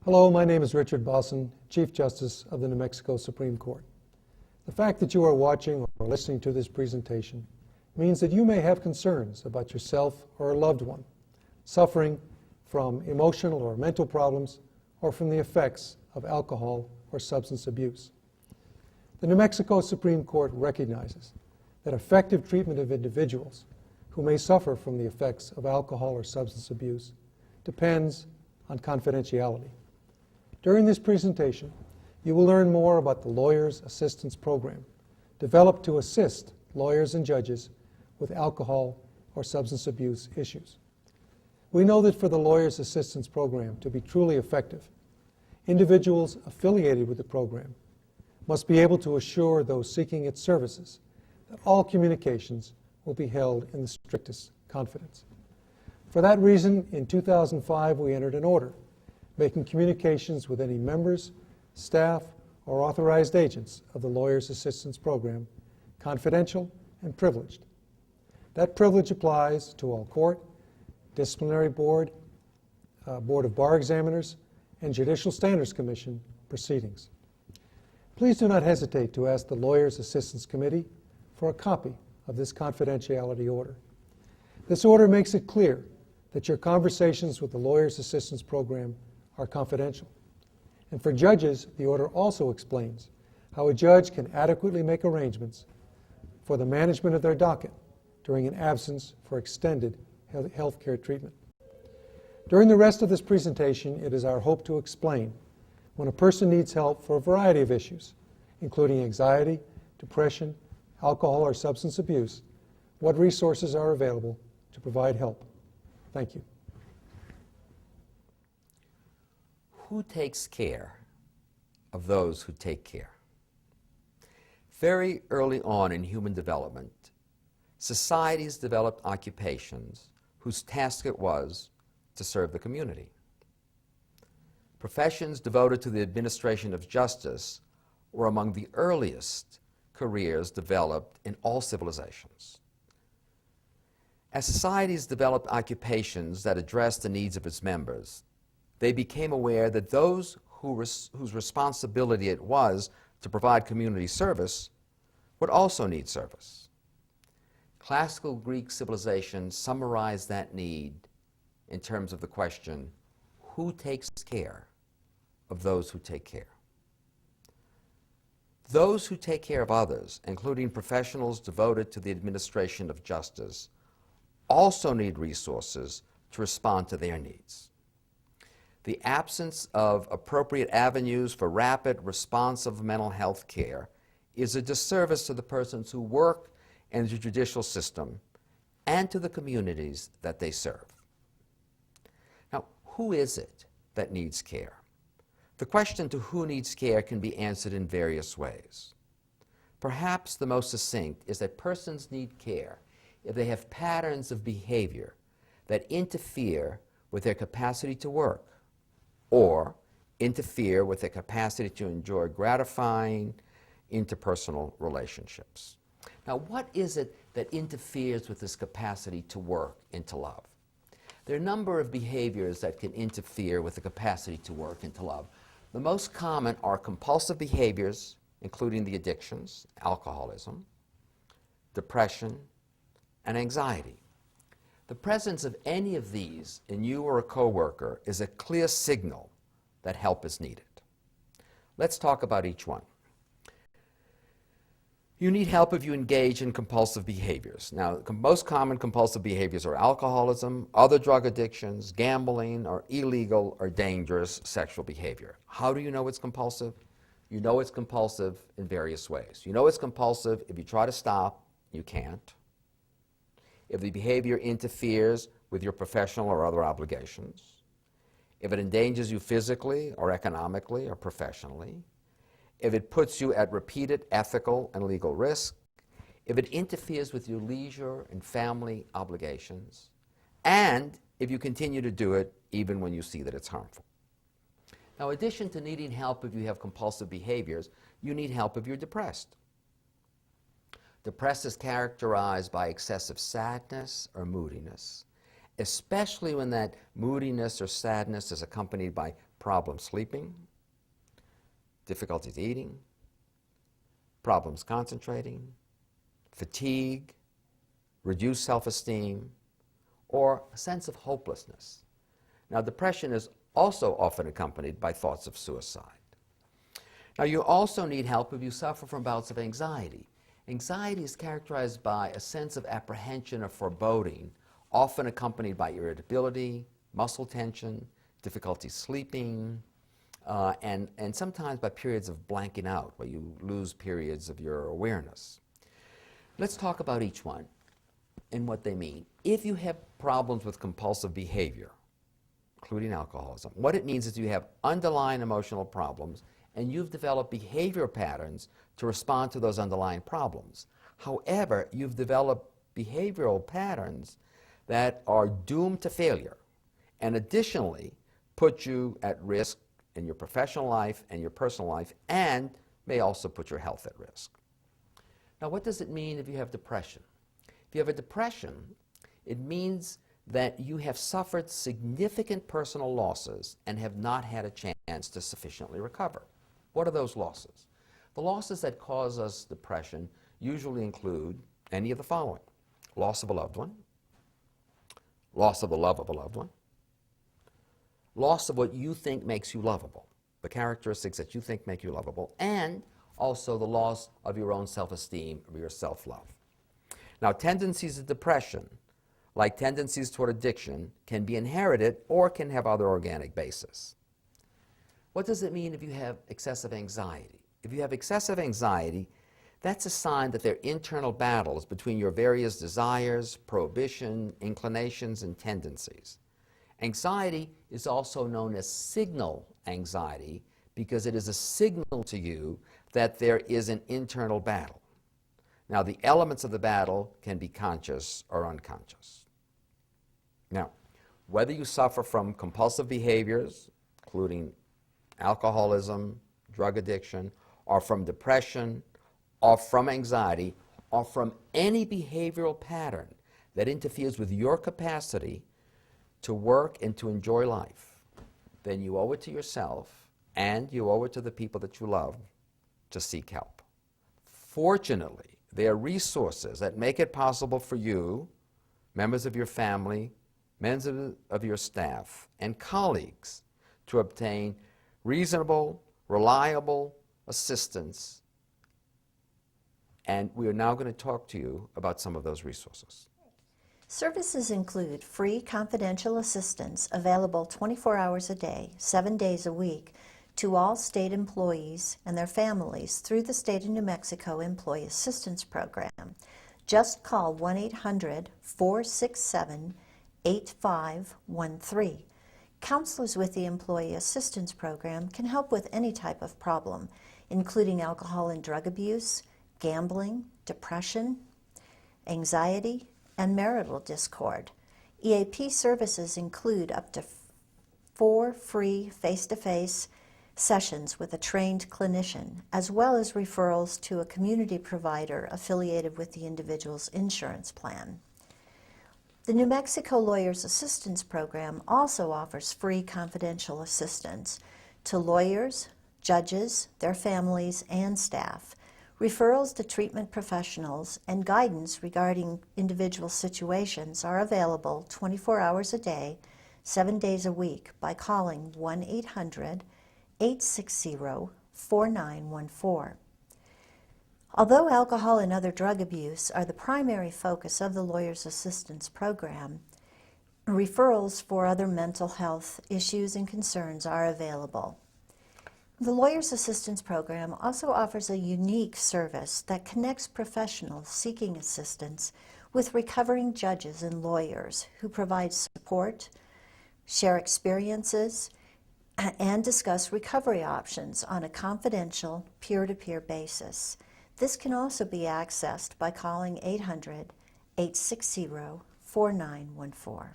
Hello, my name is Richard Bosson, Chief Justice of the New Mexico Supreme Court. The fact that you are watching or listening to this presentation means that you may have concerns about yourself or a loved one suffering from emotional or mental problems or from the effects of alcohol or substance abuse. The New Mexico Supreme Court recognizes that effective treatment of individuals who may suffer from the effects of alcohol or substance abuse depends on confidentiality. During this presentation, you will learn more about the Lawyers Assistance Program, developed to assist lawyers and judges with alcohol or substance abuse issues. We know that for the Lawyers Assistance Program to be truly effective, individuals affiliated with the program must be able to assure those seeking its services that all communications will be held in the strictest confidence. For that reason, in 2005, we entered an order making communications with any members, staff, or authorized agents of the Lawyers Assistance Program confidential and privileged. That privilege applies to all court, disciplinary board, Board of Bar Examiners, and Judicial Standards Commission proceedings. Please do not hesitate to ask the Lawyers Assistance Committee for a copy of this confidentiality order. This order makes it clear that your conversations with the Lawyers Assistance Program are confidential. And for judges, the order also explains how a judge can adequately make arrangements for the management of their docket during an absence for extended health care treatment. During the rest of this presentation, it is our hope to explain when a person needs help for a variety of issues, including anxiety, depression, alcohol or substance abuse, what resources are available to provide help. Thank you. Who takes care of those who take care? Very early on in human development, societies developed occupations whose task it was to serve the community. Professions devoted to the administration of justice were among the earliest careers developed in all civilizations. As societies developed occupations that addressed the needs of its members, they became aware that those whose responsibility it was to provide community service would also need service. Classical Greek civilization summarized that need in terms of the question, who takes care of those who take care? Those who take care of others, including professionals devoted to the administration of justice, also need resources to respond to their needs. The absence of appropriate avenues for rapid, responsive mental health care is a disservice to the persons who work in the judicial system and to the communities that they serve. Now, who is it that needs care? The question to who needs care can be answered in various ways. Perhaps the most succinct is that persons need care if they have patterns of behavior that interfere with their capacity to work or interfere with their capacity to enjoy gratifying interpersonal relationships. Now, what is it that interferes with this capacity to work and to love? There are a number of behaviors that can interfere with the capacity to work and to love. The most common are compulsive behaviors, including the addictions, alcoholism, depression, and anxiety. The presence of any of these in you or a coworker is a clear signal that help is needed. Let's talk about each one. You need help if you engage in compulsive behaviors. Now, the most common compulsive behaviors are alcoholism, other drug addictions, gambling, or illegal or dangerous sexual behavior. How do you know it's compulsive? You know it's compulsive in various ways. You know it's compulsive if you try to stop, you can't. If the behavior interferes with your professional or other obligations, if it endangers you physically or economically or professionally, if it puts you at repeated ethical and legal risk, if it interferes with your leisure and family obligations, and if you continue to do it even when you see that it's harmful. Now, in addition to needing help if you have compulsive behaviors, you need help if you're depressed. Depressed is characterized by excessive sadness or moodiness, especially when that moodiness or sadness is accompanied by problems sleeping, difficulties eating, problems concentrating, fatigue, reduced self-esteem, or a sense of hopelessness. Now, depression is also often accompanied by thoughts of suicide. Now, you also need help if you suffer from bouts of anxiety. Anxiety is characterized by a sense of apprehension or foreboding, often accompanied by irritability, muscle tension, difficulty sleeping, and sometimes by periods of blanking out, where you lose periods of your awareness. Let's talk about each one and what they mean. If you have problems with compulsive behavior, including alcoholism, what it means is you have underlying emotional problems and you've developed behavioral patterns to respond to those underlying problems. However, you've developed behavioral patterns that are doomed to failure and additionally put you at risk in your professional life and your personal life, and may also put your health at risk. Now, what does it mean if you have depression? If you have a depression, it means that you have suffered significant personal losses and have not had a chance to sufficiently recover. What are those losses? The losses that cause us depression usually include any of the following: loss of a loved one, loss of the love of a loved one, loss of what you think makes you lovable, the characteristics that you think make you lovable, and also the loss of your own self-esteem or your self-love. Now, tendencies of depression, like tendencies toward addiction, can be inherited or can have other organic basis. What does it mean if you have excessive anxiety? If you have excessive anxiety, that's a sign that there are internal battles between your various desires, prohibition, inclinations, and tendencies. Anxiety is also known as signal anxiety because it is a signal to you that there is an internal battle. Now, the elements of the battle can be conscious or unconscious. Now, whether you suffer from compulsive behaviors, including alcoholism, drug addiction, or from depression, or from anxiety, or from any behavioral pattern that interferes with your capacity to work and to enjoy life, then you owe it to yourself and you owe it to the people that you love to seek help. Fortunately, there are resources that make it possible for you, members of your family, members of your staff, and colleagues to obtain reasonable, reliable assistance. And we are now going to talk to you about some of those resources. Services include free confidential assistance available 24 hours a day, 7 days a week, to all state employees and their families through the State of New Mexico Employee Assistance Program. Just call 1-800-467-8513. Counselors with the Employee Assistance Program can help with any type of problem, including alcohol and drug abuse, gambling, depression, anxiety, and marital discord. EAP services include up to 4 free face-to-face sessions with a trained clinician, as well as referrals to a community provider affiliated with the individual's insurance plan. The New Mexico Lawyers Assistance Program also offers free confidential assistance to lawyers, judges, their families, and staff. Referrals to treatment professionals and guidance regarding individual situations are available 24 hours a day, 7 days a week by calling 1-800-860-4914. Although alcohol and other drug abuse are the primary focus of the Lawyers Assistance Program, referrals for other mental health issues and concerns are available. The Lawyers Assistance Program also offers a unique service that connects professionals seeking assistance with recovering judges and lawyers who provide support, share experiences, and discuss recovery options on a confidential, peer-to-peer basis. This can also be accessed by calling 800-860-4914.